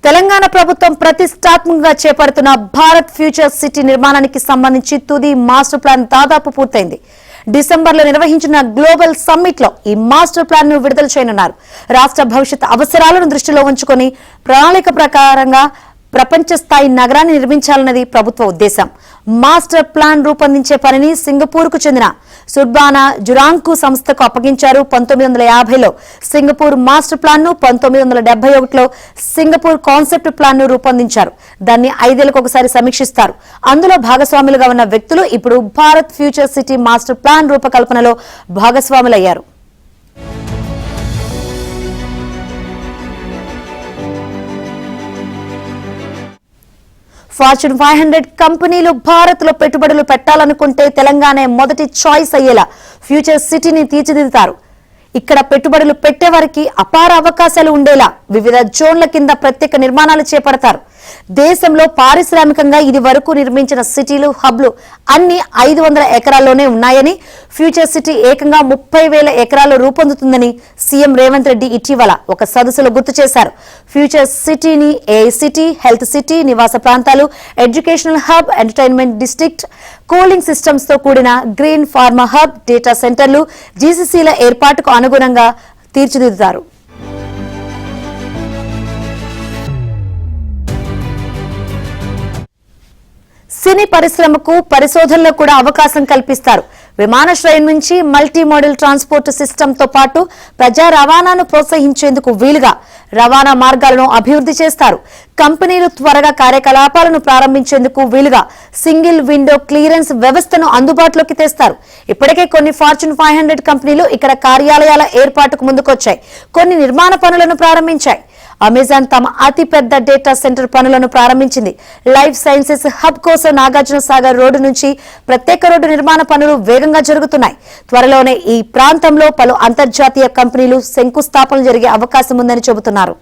తెలంగాణ ప్రభుత్వం ప్రతిష్టాత్మకంగా చేపడుతున్న భారత్ ఫ్యూచర్ సిటీ నిర్మాణానికి సంబంధించి తుది మాస్టర్ ప్లాన్ దాదాపు పూర్తయింది. డిసెంబర్లో నిర్వహించిన గ్లోబల్ సమ్మిట్ లో ఈ మాస్టర్ ప్లాన్ ను విడుదల చేయనున్నారు. రాష్ట్ర భవిష్యత్ అవసరాలను దృష్టిలో ఉంచుకొని ప్రణాళిక ప్రకారంగా ప్రపంచ స్థాయి నగరాన్ని నిర్మించాలన్నది ప్రభుత్వ ఉద్దేశం. మాస్టర్ ప్లాన్ రూపొందించే పనిని సింగపూర్ కు చెందిన సుర్బానా జురాంగ్కు సంస్థకు అప్పగించారు. 1950లో సింగపూర్ మాస్టర్ ప్లాన్ ను, 1971లో సింగపూర్ కాన్సెప్ట్ ప్లాన్ ను రూపొందించారు. దాన్ని 5 ఏళ్లకు ఒకసారి సమీక్షిస్తారు. అందులో భాగస్వాములుగా ఉన్న వ్యక్తులు ఇప్పుడు Bharat future city master plan రూపకల్పనలో భాగస్వాములయ్యారు. ఫార్చ్యూన్ 500 కంపెనీలు భారత్ లో పెట్టుబడులు పెట్టాలనుకుంటే తెలంగాణ మొదటి చాయిస్ అయ్యేలా ఫ్యూచర్ సిటీని తీర్చిదిద్దుతారు. ఇక్కడ పెట్టుబడులు పెట్టేవారికి అపార అవకాశాలు ఉండేలా వివిధ జోన్ల కింద ప్రత్యేక నిర్మాణాలు చేపడతారు. దేశంలో పారిశ్రామికంగా ఇది వరకు నిర్మించిన సిటీలు, హబ్లు అన్ని 500 ఎకరాల్లోనే ఉన్నాయని, ఫ్యూచర్ సిటీ ఏకంగా 30,000 ఎకరాల్లో రూపొందుతుందని సీఎం రేవంత్ రెడ్డి ఇటీవల ఒక సదస్సులో గుర్తు చేశారు. ఫ్యూచర్ సిటీని ఏఐ సిటీ, హెల్త్ సిటీ, నివాస ప్రాంతాలు, educational hub, entertainment district, cooling systems తో కూడిన గ్రీన్ ఫార్మా హబ్, డేటా సెంటర్లు, జీసీసీల ఏర్పాటుకు అనుగుణంగా తీర్చిదిద్దుతారు. సినీ పరిశ్రమకు పరిశోధనలో కూడా అవకాశం కల్పిస్తారు. విమానాశ్రయం నుంచి మల్టీ మోడల్ ట్రాన్స్పోర్ట్ సిస్టమ్ తో పాటు ప్రజా రవాణాను ప్రోత్సహించేందుకు వీలుగా రవాణా మార్గాలను అభివృద్ధి చేస్తారు. కంపెనీలు త్వరగా కార్యకలాపాలను ప్రారంభించేందుకు వీలుగా సింగిల్ విండో క్లియరెన్స్ వ్యవస్థను అందుబాటులోకి తెస్తారు. ఇప్పటికే కొన్ని ఫార్చ్యూన్ 500 కంపెనీలు ఇక్కడ కార్యాలయాల ఏర్పాటుకు ముందుకొచ్చాయి. కొన్ని నిర్మాణ పనులను ప్రారంభించాయి. అమెజాన్ తమ అతిపెద్ద డేటా సెంటర్ పనులను ప్రారంభించింది. లైఫ్ సైన్సెస్ హబ్ కోసం నాగార్జున సాగర్ రోడ్డు నుంచి ప్రత్యేక రోడ్డు నిర్మాణ పనులు వేగంగా జరుగుతున్నాయి. త్వరలోనే ఈ ప్రాంతంలో పలు అంతర్జాతీయ కంపెనీలు శంకుస్థాపనలు జరిగే అవకాశం ఉందని చెబుతున్నారు.